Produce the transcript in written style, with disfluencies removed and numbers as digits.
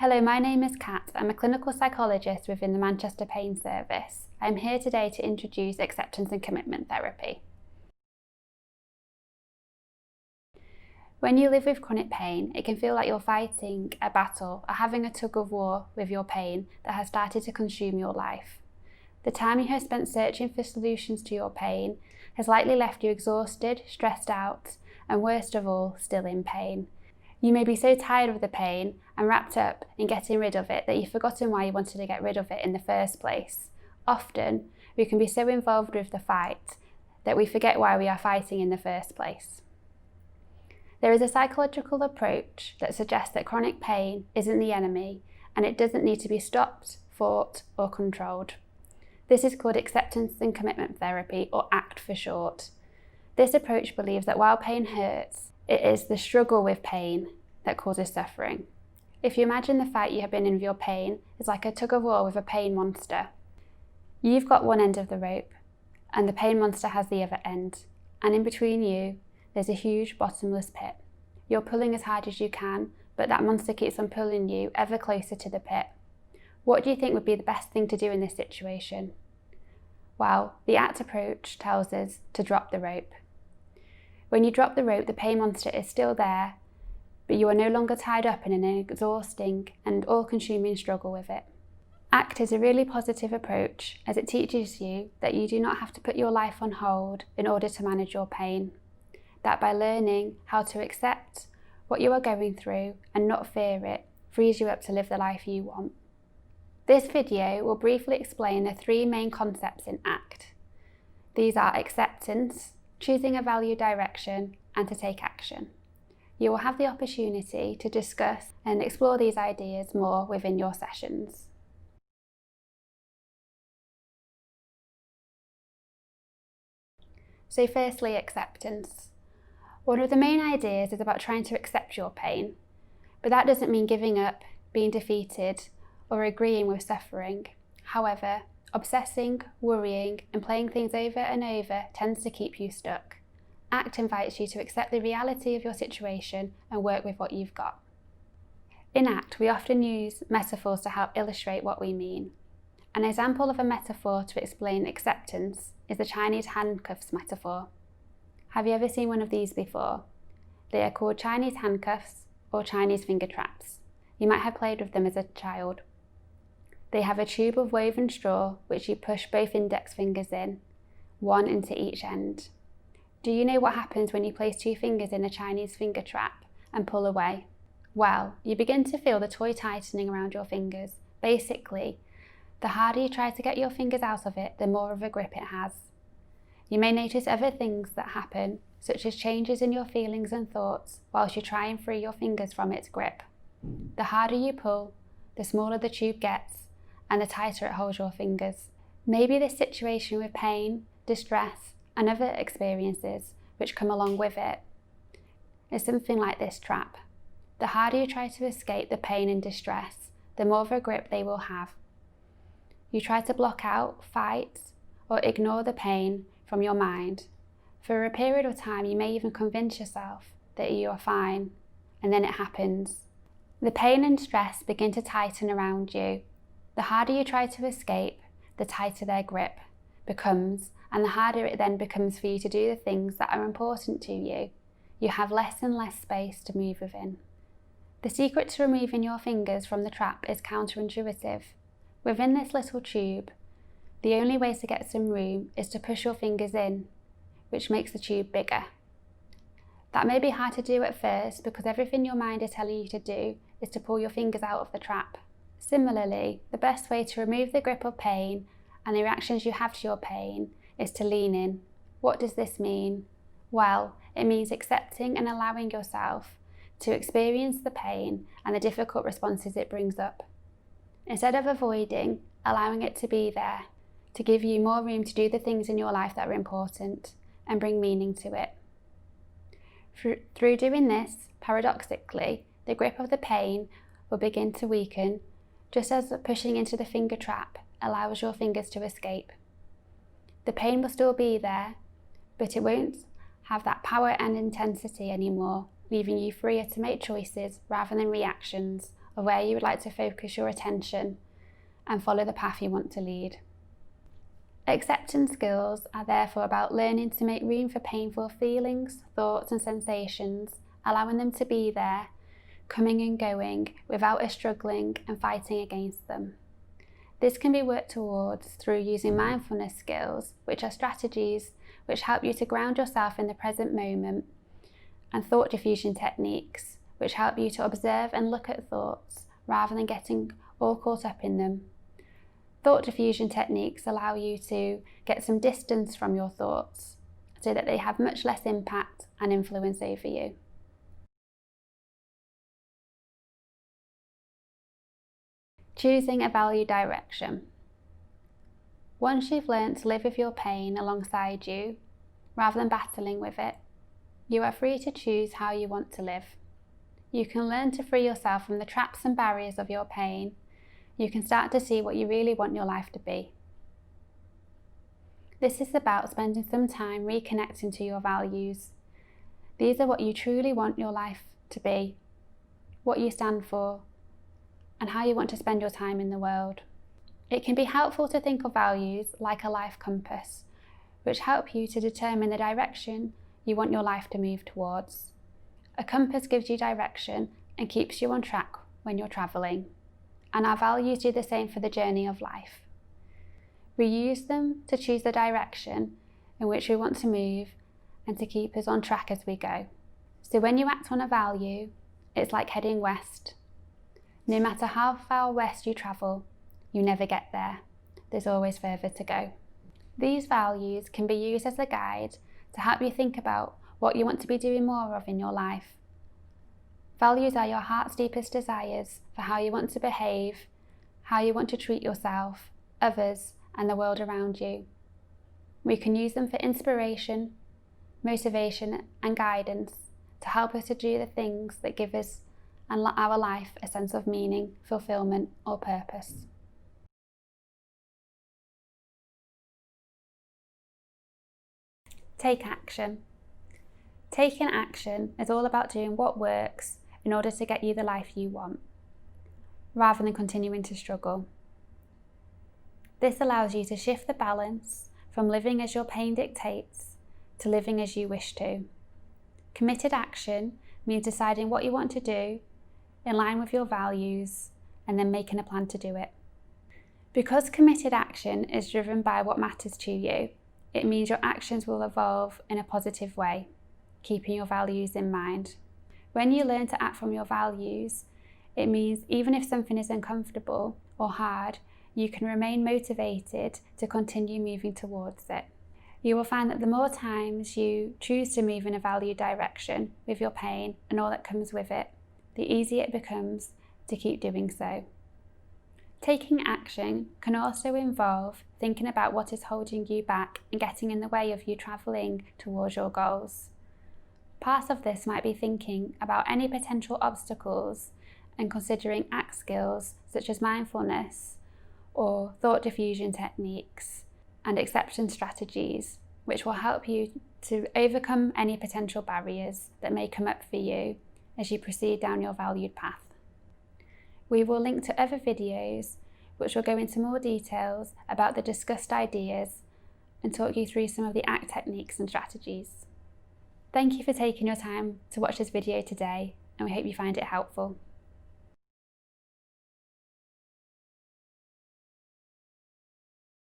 Hello, my name is Kat. I'm a clinical psychologist within the Manchester Pain Service. I'm here today to introduce acceptance and commitment therapy. When you live with chronic pain, it can feel like you're fighting a battle or having a tug of war with your pain that has started to consume your life. The time you have spent searching for solutions to your pain has likely left you exhausted, stressed out, and worst of all, still in pain. You may be so tired of the pain and wrapped up in getting rid of it that you've forgotten why you wanted to get rid of it in the first place. Often, we can be so involved with the fight that we forget why we are fighting in the first place. There is a psychological approach that suggests that chronic pain isn't the enemy and it doesn't need to be stopped, fought, or controlled. This is called acceptance and commitment therapy, or ACT for short. This approach believes that while pain hurts, it is the struggle with pain that causes suffering. If you imagine the fight you have been in with your pain is like a tug of war with a pain monster. You've got one end of the rope and the pain monster has the other end, and in between you there's a huge bottomless pit. You're pulling as hard as you can, but that monster keeps on pulling you ever closer to the pit. What do you think would be the best thing to do in this situation? Well, the ACT approach tells us to drop the rope. When you drop the rope, the pain monster is still there, but you are no longer tied up in an exhausting and all-consuming struggle with it. ACT is a really positive approach as it teaches you that you do not have to put your life on hold in order to manage your pain. That by learning how to accept what you are going through and not fear it frees you up to live the life you want. This video will briefly explain the three main concepts in ACT. These are acceptance, choosing a value direction, and to take action. You will have the opportunity to discuss and explore these ideas more within your sessions. So firstly, acceptance. One of the main ideas is about trying to accept your pain, but that doesn't mean giving up, being defeated, or agreeing with suffering. However, obsessing, worrying, and playing things over and over tends to keep you stuck. ACT invites you to accept the reality of your situation and work with what you've got. In ACT, we often use metaphors to help illustrate what we mean. An example of a metaphor to explain acceptance is the Chinese handcuffs metaphor. Have you ever seen one of these before? They are called Chinese handcuffs or Chinese finger traps. You might have played with them as a child. They have a tube of woven straw which you push both index fingers in, one into each end. Do you know what happens when you place two fingers in a Chinese finger trap and pull away? Well, you begin to feel the toy tightening around your fingers. Basically, the harder you try to get your fingers out of it, the more of a grip it has. You may notice other things that happen, such as changes in your feelings and thoughts whilst you try and free your fingers from its grip. The harder you pull, the smaller the tube gets, and the tighter it holds your fingers. Maybe this situation with pain, distress, and other experiences which come along with it is something like this trap. The harder you try to escape the pain and distress, the more of a grip they will have. You try to block out, fight, or ignore the pain from your mind. For a period of time, you may even convince yourself that you are fine, and then it happens. The pain and stress begin to tighten around you. The harder you try to escape, the tighter their grip becomes, and the harder it then becomes for you to do the things that are important to you. You have less and less space to move within. The secret to removing your fingers from the trap is counterintuitive. Within this little tube, the only way to get some room is to push your fingers in, which makes the tube bigger. That may be hard to do at first because everything your mind is telling you to do is to pull your fingers out of the trap. Similarly, the best way to remove the grip of pain and the reactions you have to your pain is to lean in. What does this mean? Well, it means accepting and allowing yourself to experience the pain and the difficult responses it brings up. Instead of avoiding, allowing it to be there, to give you more room to do the things in your life that are important and bring meaning to it. Through doing this, paradoxically, the grip of the pain will begin to weaken, just as pushing into the finger trap allows your fingers to escape. The pain will still be there, but it won't have that power and intensity anymore, leaving you freer to make choices rather than reactions of where you would like to focus your attention and follow the path you want to lead. Acceptance skills are therefore about learning to make room for painful feelings, thoughts and sensations, allowing them to be there, coming and going without us struggling and fighting against them. This can be worked towards through using mindfulness skills, which are strategies which help you to ground yourself in the present moment, and thought diffusion techniques, which help you to observe and look at thoughts rather than getting all caught up in them. Thought diffusion techniques allow you to get some distance from your thoughts so that they have much less impact and influence over you. Choosing a valued direction. Once you've learnt to live with your pain alongside you, rather than battling with it, you are free to choose how you want to live. You can learn to free yourself from the traps and barriers of your pain. You can start to see what you really want your life to be. This is about spending some time reconnecting to your values. These are what you truly want your life to be, what you stand for, and how you want to spend your time in the world. It can be helpful to think of values like a life compass, which help you to determine the direction you want your life to move towards. A compass gives you direction and keeps you on track when you're travelling, and our values do the same for the journey of life. We use them to choose the direction in which we want to move and to keep us on track as we go. So when you act on a value, it's like heading west. No matter how far west you travel, you never get there. There's always further to go. These values can be used as a guide to help you think about what you want to be doing more of in your life. Values are your heart's deepest desires for how you want to behave, how you want to treat yourself, others, and the world around you. We can use them for inspiration, motivation, and guidance to help us to do the things that give us and our life a sense of meaning, fulfillment, or purpose. Take action. Taking action is all about doing what works in order to get you the life you want, rather than continuing to struggle. This allows you to shift the balance from living as your pain dictates to living as you wish to. Committed action means deciding what you want to do in line with your values and then making a plan to do it. Because committed action is driven by what matters to you, it means your actions will evolve in a positive way, keeping your values in mind. When you learn to act from your values, it means even if something is uncomfortable or hard, you can remain motivated to continue moving towards it. You will find that the more times you choose to move in a valued direction with your pain and all that comes with it, the easier it becomes to keep doing so. Taking action can also involve thinking about what is holding you back and getting in the way of you travelling towards your goals. Part of this might be thinking about any potential obstacles and considering ACT skills such as mindfulness or thought diffusion techniques and acceptance strategies, which will help you to overcome any potential barriers that may come up for you as you proceed down your valued path. We will link to other videos which will go into more details about the discussed ideas and talk you through some of the ACT techniques and strategies. Thank you for taking your time to watch this video today, and we hope you find it helpful.